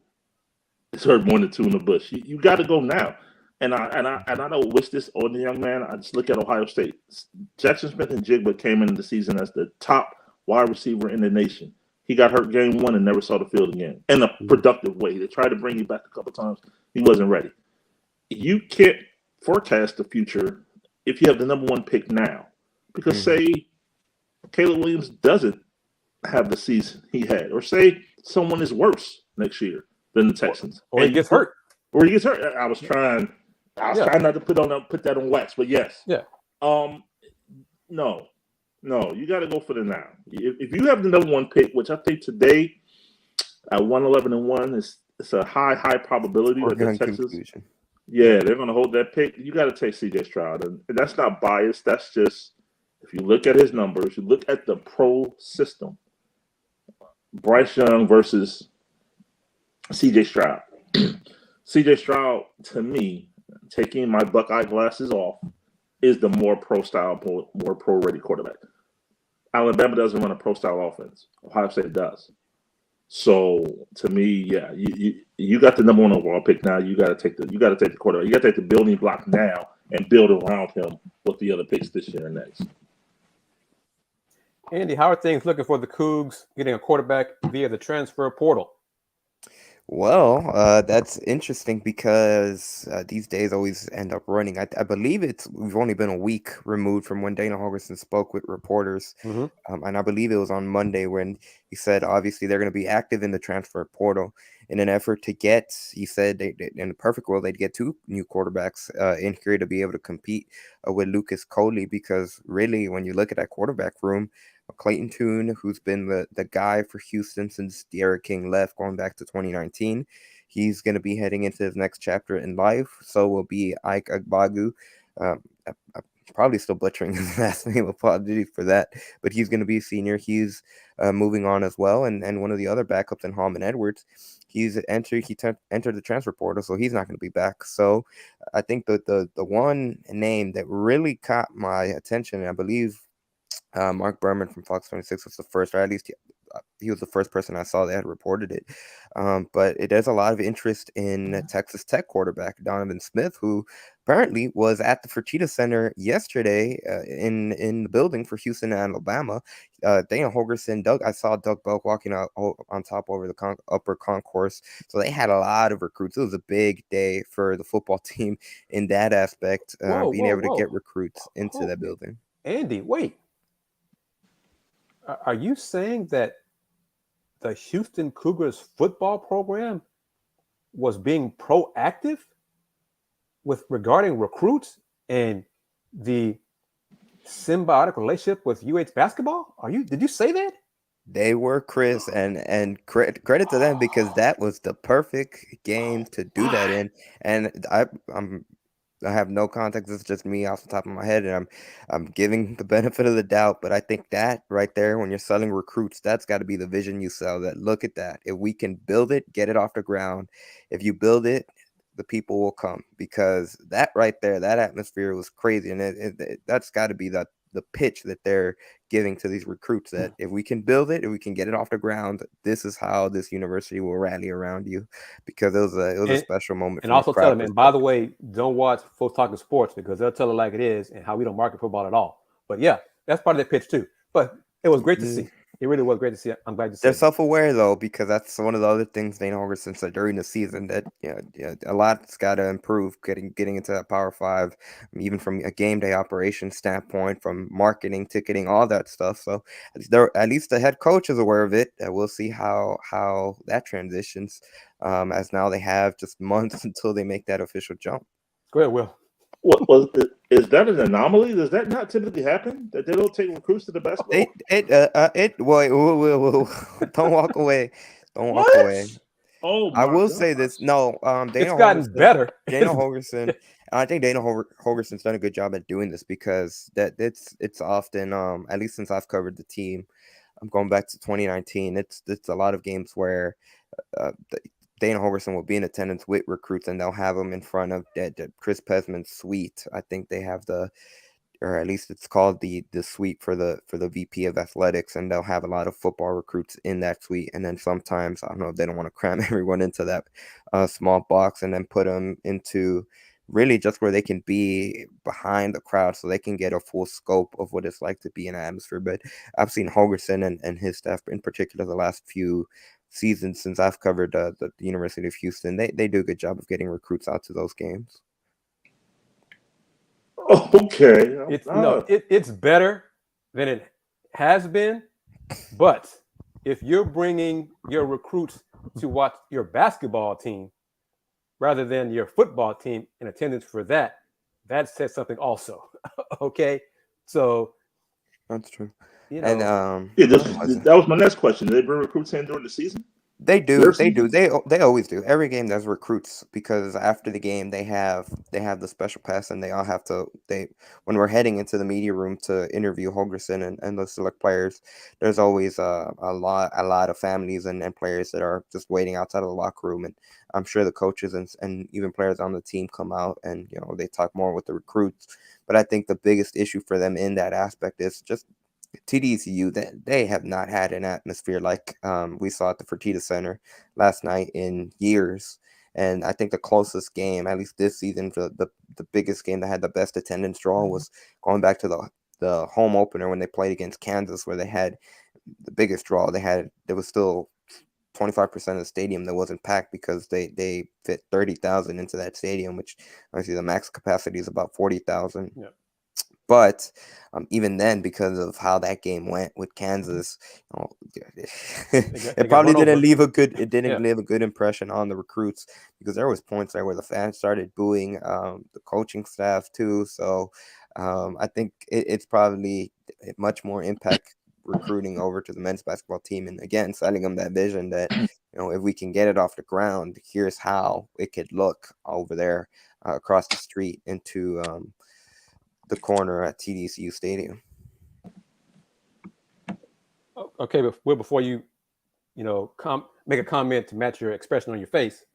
is heard more than 2 in the bush. You got to go now. And I don't wish this on the young man. I just look at Ohio State. Jackson Smith-Njigba came into the season as the top wide receiver in the nation. He got hurt game 1 and never saw the field again in a productive way. They tried to bring him back a couple times. He wasn't ready. You can't forecast the future if you have the number 1 pick now. Because say Caleb Williams doesn't have the season he had, or say someone is worse next year than the Texans. Or he gets hurt. Or he gets hurt. I was trying not to put that on wax, but yes. Yeah. No, you got to go for the now. If you have the number 1 pick, which I think today at 111-1 it's a high probability that the Texans. Yeah, they're going to hold that pick. You got to take CJ Stroud, and that's not biased. That's just if you look at his numbers, you look at the pro system. Bryce Young versus CJ Stroud. CJ Stroud, to me, taking my Buckeye glasses off, is the more pro-style, more pro-ready quarterback. Alabama doesn't run a pro-style offense. Ohio State does. So, to me, yeah, you got the number 1 overall pick now. You got to take the quarterback. You got to take the building block now and build around him with the other picks this year and next. Andy, how are things looking for the Cougs getting a quarterback via the transfer portal? Well, that's interesting because these days always end up running. I believe we've only been a week removed from when Dana Holgerson spoke with reporters, Mhm. and I believe it was on Monday when he said obviously they're going to be active in the transfer portal in an effort to get. He said in the perfect world they'd get two new quarterbacks in here to be able to compete with Lucas Coley because really when you look at that quarterback room. Clayton Tune, who's been the guy for Houston since Derek King left, going back to 2019. He's going to be heading into his next chapter in life. So will be Ike Agbagu. I'm probably still butchering his last name. Apologies for that. But he's going to be a senior. He's moving on as well. And one of the other backups in Hallman Edwards, entered the transfer portal, so he's not going to be back. So I think the one name that really caught my attention, and I believe Mark Berman from Fox 26 was the first, or at least he was the first person I saw that had reported it. But there's a lot of interest in Texas Tech quarterback Donovan Smith, who apparently was at the Fertitta Center yesterday in the building for Houston and Alabama. Dana Holgerson, I saw Doug Belk walking out on top over the upper concourse. So they had a lot of recruits. It was a big day for the football team in that aspect, Whoa, being whoa, able to whoa. get recruits into Oh, that building. Andy, wait. Are you saying that the Houston Cougars football program was being proactive regarding recruits and the symbiotic relationship with UH basketball? Did you say that? They were Kris, and credit to them because that was the perfect game to do that in. And I have no context. It's just me off the top of my head, and I'm giving the benefit of the doubt. But I think that right there, when you're selling recruits, that's got to be the vision you sell. That look at that. If we can build it, get it off the ground. If you build it, the people will come because that right there, that atmosphere was crazy, and that's got to be the pitch that they're giving to these recruits. That if we can build it, if we can get it off the ground, this is how this university will rally around you. Because it was a special moment. And from also a tell crowd them, and by the perspective. way, don't watch Folks Talkin Sports because they'll tell it like it is and how we don't market football at all. But yeah, that's part of their pitch too. But it was great to see. It really was great to see. I'm glad you said They're self-aware though, because that's one of the other things Dana Holgerson said during the season that a lot's got to improve getting into that Power Five, even from a game day operation standpoint, from marketing, ticketing, all that stuff. So at least the head coach is aware of it. We'll see how that transitions, as now they have just months until they make that official jump. Go ahead, Will. Is that an anomaly? Does that not typically happen? That they don't take recruits to the basketball? Whoa, don't walk away. Don't walk away. Oh, I will gosh. say this. No, It's gotten better. Dana Holgerson, I think Dana Holgerson's done a good job at doing this because it's often, at least since I've covered the team, I'm going back to 2019. It's a lot of games where Dana Holgerson will be in attendance with recruits, and they'll have them in front of the Chris Pesman's suite. I think they have or at least it's called the suite for the VP of athletics, and they'll have a lot of football recruits in that suite. And then sometimes, I don't know if they don't want to cram everyone into that small box, and then put them into really just where they can be behind the crowd so they can get a full scope of what it's like to be in an atmosphere. But I've seen Holgerson and his staff in particular the last few seasons since I've covered the University of Houston. They do a good job of getting recruits out to those games. Okay. It's better than it has been, but if you're bringing your recruits to watch your basketball team rather than your football team in attendance for that says something also. Okay, so that's true. And that was my next question. Did they bring recruits in during the season? They do. They always do. Every game there's recruits because after the game they have the special pass, and they all have to when we're heading into the media room to interview Holgerson and the select players, there's always a lot of families and players that are just waiting outside of the locker room, and I'm sure the coaches and even players on the team come out and they talk more with the recruits. But I think the biggest issue for them in that aspect is just TDCU, that they have not had an atmosphere like we saw at the Fertitta Center last night in years. And I think the closest game, at least this season, for the biggest game that had the best attendance draw was going back to the home opener when they played against Kansas, where they had the biggest draw. There was still 25% of the stadium that wasn't packed because they fit 30,000 into that stadium, which obviously the max capacity is about 40,000. Yeah. But even then, because of how that game went with Kansas, it probably didn't leave a good. It didn't leave a good impression on the recruits, because there was points there where the fans started booing the coaching staff too. So I think it's probably much more impact recruiting over to the men's basketball team, and again, selling them that vision that if we can get it off the ground, here's how it could look over there across the street into the corner at TDCU Stadium. Okay, but before you make a comment to match your expression on your face.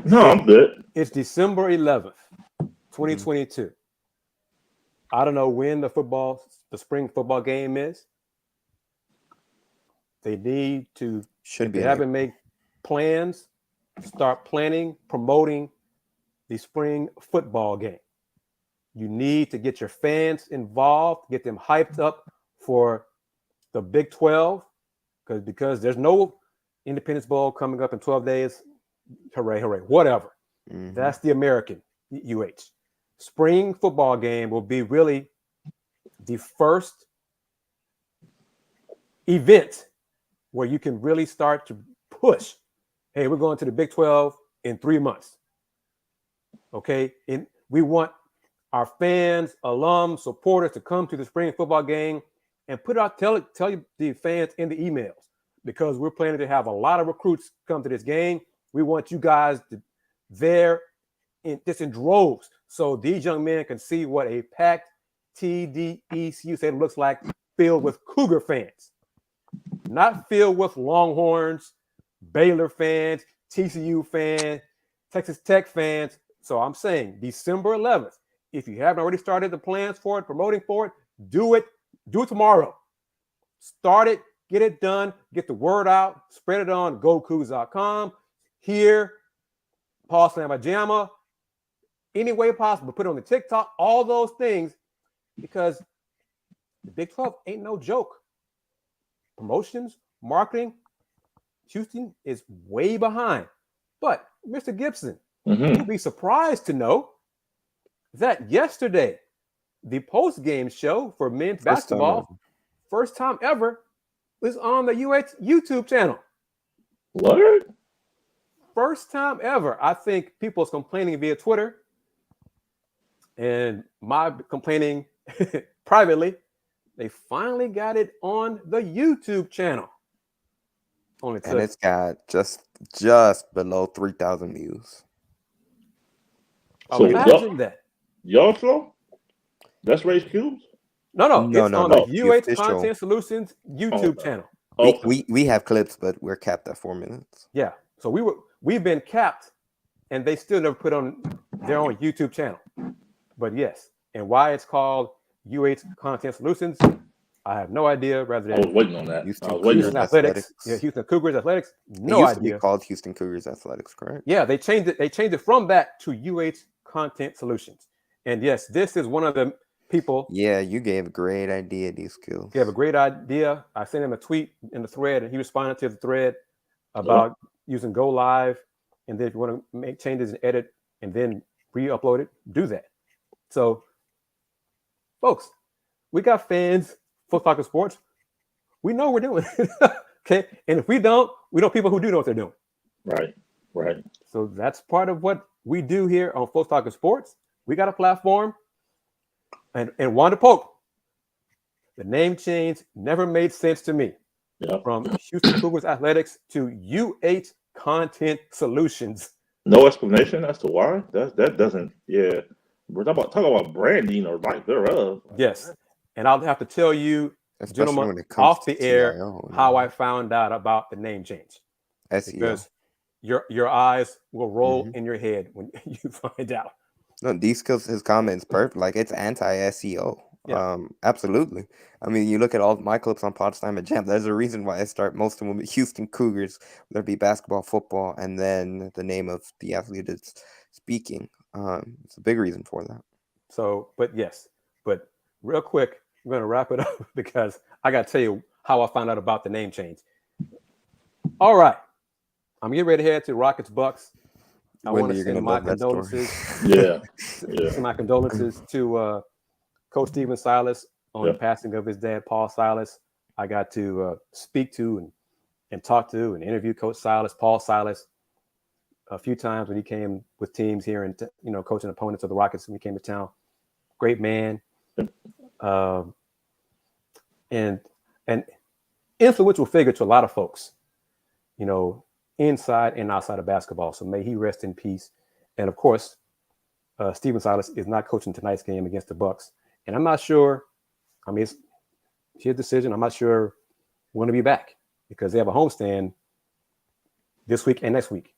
No, I'm good. It's December 11th, 2022. I don't know when the spring football game is. They need to, if they haven't made plans, start planning, promoting the spring football game. You need to get your fans involved, get them hyped up for the Big 12, because there's no Independence Bowl coming up in 12 days. Hooray, hooray, whatever. Mm-hmm. That's the American UH. Spring football game will be really the first event where you can really start to push. Hey, we're going to the Big 12 in 3 months. Okay, and we want our fans, alums, supporters to come to the spring football game and tell you the fans in the emails, because we're planning to have a lot of recruits come to this game. We want you guys there in droves, so these young men can see what a packed TDECU stadium looks like, filled with Cougar fans, not filled with Longhorns, Baylor fans, TCU fans, Texas Tech fans. So I'm saying December 11th. If you haven't already started the plans for it, promoting for it, do it. Do it tomorrow. Start it. Get it done. Get the word out. Spread it on GoCougs.com. Here, Paul Slama, Jama. Any way possible. Put it on the TikTok. All those things, because the Big 12 ain't no joke. Promotions, marketing, Houston is way behind. But Mr. Gibson, you'll be surprised to know that yesterday, the post-game show for men's basketball, first time ever, was on the UH YouTube channel. What? First time ever. I think people's complaining via Twitter, and my complaining privately. They finally got it on the YouTube channel. And it's got just below 3,000 views. So imagine that. Y'all slow? That's Race Cubes? No. It's on the UH Content Solutions YouTube channel. Okay. We have clips, but we're capped at 4 minutes. Yeah. So we've been capped, and they still never put on their own YouTube channel. But yes, and why it's called UH Content Solutions, I have no idea. Rather than I was waiting on that. Houston Athletics. Yeah, Houston Cougars Athletics. No idea. It used to be called Houston Cougars Athletics, correct? Yeah, they changed it. They changed it from that to UH Content Solutions. And yes, this is one of the people. Yeah, you gave a great idea, D-Skills. You have a great idea. I sent him a tweet in the thread, and he responded to the thread about using Go Live. And then if you want to make changes and edit and then re-upload it, do that. So, folks, we got fans, Folks Talkin Sports. We know what we're doing. Okay. And if we don't, we know people who do know what they're doing. Right. So that's part of what we do here on Folks Talkin Sports. We got a platform. And Wanda Polk, the name change never made sense to me. Yeah. From Houston Cougars Athletics to UH Content Solutions. No explanation as to why? That doesn't, yeah. We're talking about branding or lack thereof. Yes. And I'll have to tell you, gentlemen, off the air, how I found out about the name change. SEO. Because your eyes will roll in your head when you find out. No, D-Skills, his comment is perfect. Like, it's anti-SEO. Yeah. Absolutely. I mean, you look at all my clips on Pawd and Jama. There's a reason why I start most of them with Houston Cougars, whether it be basketball, football, and then the name of the athlete that's speaking. It's a big reason for that. So, but real quick, I'm going to wrap it up because I got to tell you how I found out about the name change. All right. I'm getting ready to head to Rockets Bucks. I want to You're send gonna my love that story. condolences. Yeah. Send my condolences to Coach Stephen Silas on the passing of his dad, Paul Silas. I got to speak to and talk to and interview Coach Silas, Paul Silas, a few times when he came with teams here and coaching opponents of the Rockets when he came to town. Great man, and an influential figure to a lot of folks, inside and outside of basketball. So may he rest in peace. And of course, Stephen Silas is not coaching tonight's game against the Bucks. And I'm not sure. I mean, it's his decision. I'm not sure when to be back because they have a homestand this week and next week.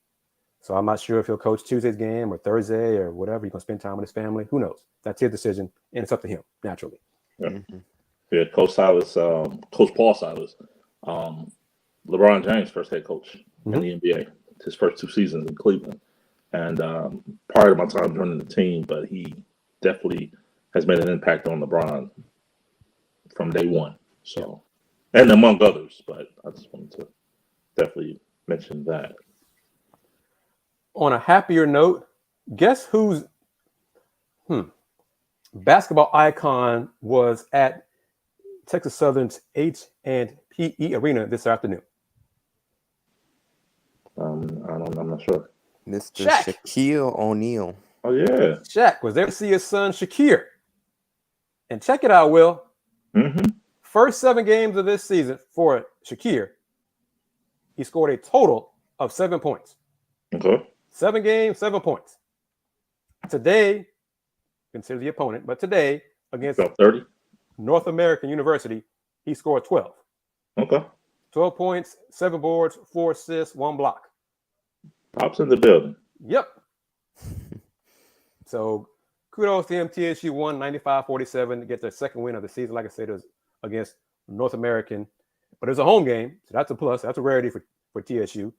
So I'm not sure if he'll coach Tuesday's game or Thursday or whatever. He's going to spend time with his family. Who knows? That's his decision, and it's up to him, naturally. Yeah, Coach Silas, Coach Paul Silas, LeBron James' first head coach in the NBA, his first 2 seasons in Cleveland. And prior to my time joining the team, but he definitely has made an impact on LeBron from day one. So, and among others, but I just wanted to definitely mention that. On a happier note, guess whose basketball icon was at Texas Southern's H&PE Arena this afternoon? I'm not sure. Mr. Shaq. Shaquille O'Neal. Oh yeah, Shaq was there to see his son Shakir. And check it out, Will. First 7 games of this season for Shakir, he scored a total of 7 points. Okay. 7 games, 7 points. Today, consider the opponent, but today against About 30. North American University, he scored 12. Okay. 12 points, 7 boards, 4 assists, 1 block. Pops in the building. Yep. So kudos to him. TSU won 95-47 to get their second win of the season. Like I said, it was against North American, but it was a home game, so that's a plus. That's a rarity for TSU.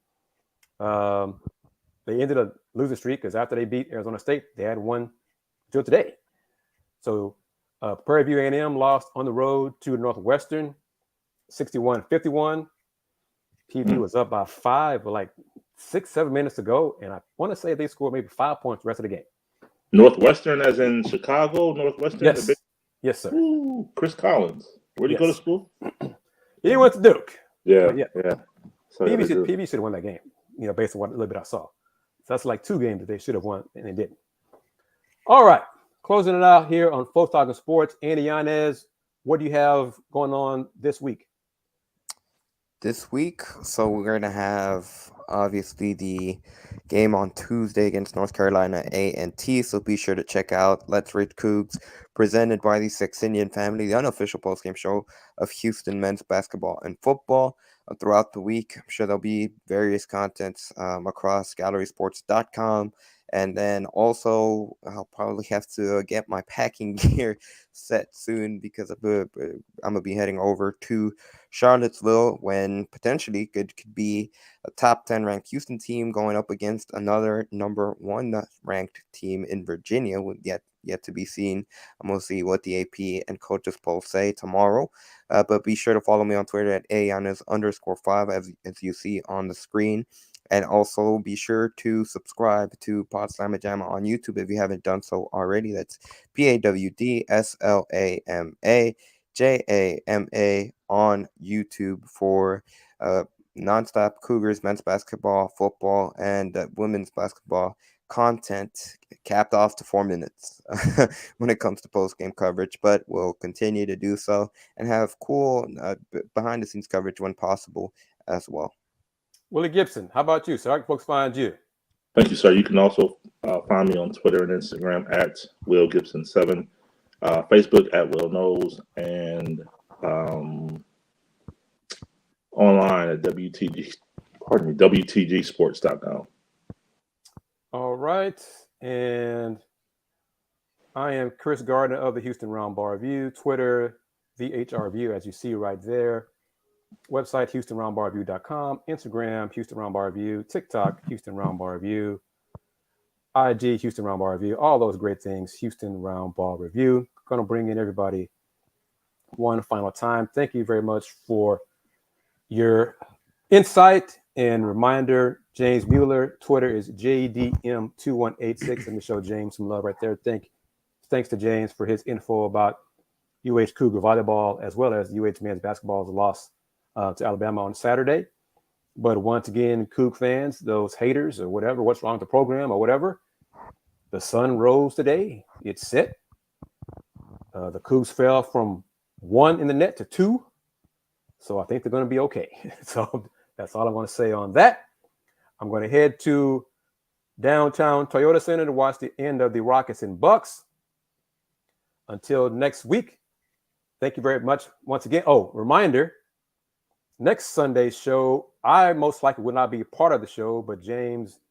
They ended a losing streak because after they beat Arizona State, they had won until today. So Prairie View A&M lost on the road to Northwestern, 61-51. PV was up by 5 with like 6-7 minutes to go, and I want to say they scored maybe 5 points the rest of the game. Northwestern, as in Chicago. Northwestern. Yes, yes, sir. Ooh, Chris Collins. Where did he go to school? He went to Duke. Yeah. So PV should have won that game, based on what little bit I saw. So that's like 2 games that they should have won, and they didn't. All right, closing it out here on Folks Talkin Sports. Andy Yanez, what do you have going on this week? This week, so we're going to have obviously the game on Tuesday against North Carolina A&T, so be sure to check out Let's Rate Coogs, presented by the Saxenian family, the unofficial postgame show of Houston men's basketball and football. Throughout the week, I'm sure there'll be various contents across gallerysports.com. And then also, I'll probably have to get my packing gear set soon because I'm going to be heading over to Charlottesville when potentially could be a top 10 ranked Houston team going up against another number 1 ranked team in Virginia. Yet to be seen. I'm going to see what the AP and coaches poll say tomorrow. But be sure to follow me on Twitter at @Yanez_5 as you see on the screen. And also be sure to subscribe to Pawd, Slama, Jama on YouTube if you haven't done so already. That's PAWD SLAMA JAMA on YouTube for nonstop Cougars men's basketball, football, and women's basketball content, capped off to 4 minutes when it comes to post-game coverage, but we'll continue to do so and have cool behind-the-scenes coverage when possible as well. Willy Gibson, how about you, sir? How can folks find you? Thank you, sir. You can also find me on Twitter and Instagram at WillGibson7, Facebook at Will Knows, and online at WTG Sports.com. All right. And I am Kris Gardner of the Houston Roundball Review, Twitter, the HR Review, as you see right there. Website, HoustonRoundballReview.com, Instagram, Houston Roundball Review, TikTok, Houston Roundball Review, IG, Houston Roundball Review, all those great things, Houston Roundball Review. Going to bring in everybody one final time. Thank you very much for your insight And reminder, James Mueller, Twitter is JDM2186. Let me show James some love right there. Thanks to James for his info about UH Cougar volleyball, as well as UH men's basketball's loss to Alabama on Saturday. But once again, Coug fans, those haters or whatever, what's wrong with the program or whatever, the sun rose today. It's set. The Cougs fell from 1 in the net to 2. So I think they're going to be okay. So that's all I want to say on that. I'm going to head to downtown Toyota Center to watch the end of the Rockets and Bucks. Until next week, thank you very much once again. Oh, reminder, next Sunday's show, I most likely will not be a part of the show, but James,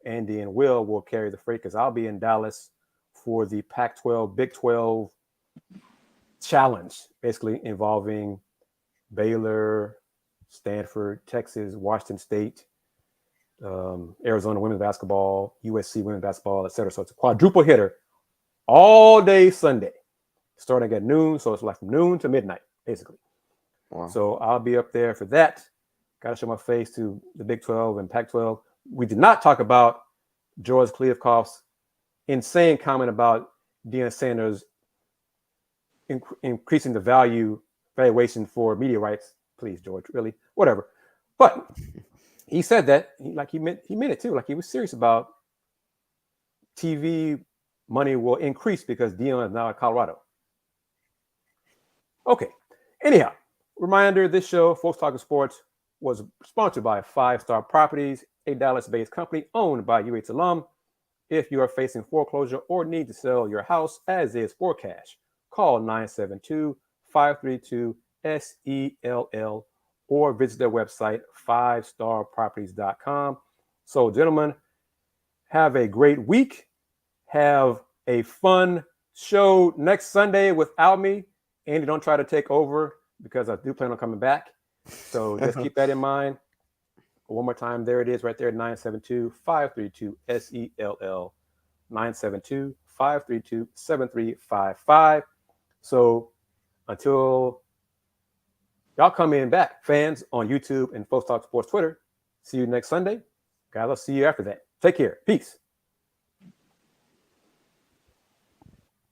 Andy, and will carry the freight because I'll be in Dallas for the Pac-12, Big 12 challenge, basically involving Baylor, Stanford, Texas, Washington State, Arizona women's basketball, USC women's basketball, etc. So it's a quadruple hitter all day Sunday, starting at noon. So it's like from noon to midnight, basically. Wow. So I'll be up there for that. Got to show my face to the Big 12 and Pac-12. We did not talk about George Kliavkoff's insane comment about Deion Sanders increasing the valuation for media rights. Please, George, really, whatever. But he said that he meant it too. Like he was serious about TV money will increase because Deion is now at Colorado. Okay. Anyhow, reminder: this show, Folks Talkin Sports, was sponsored by 5 Star Properties, a Dallas-based company owned by UH alum. If you are facing foreclosure or need to sell your house as is for cash, call 972-532-SELL or visit their website, 5starproperties.com. So, gentlemen, have a great week. Have a fun show next Sunday without me. Andy, don't try to take over because I do plan on coming back. So just keep that in mind. One more time, there it is right there, 972-532-SELL, 972-532-7355. So until y'all come in back, fans on YouTube and Folks Talk Sports Twitter, see you next Sunday. Guys, I'll see you after that. Take care. Peace.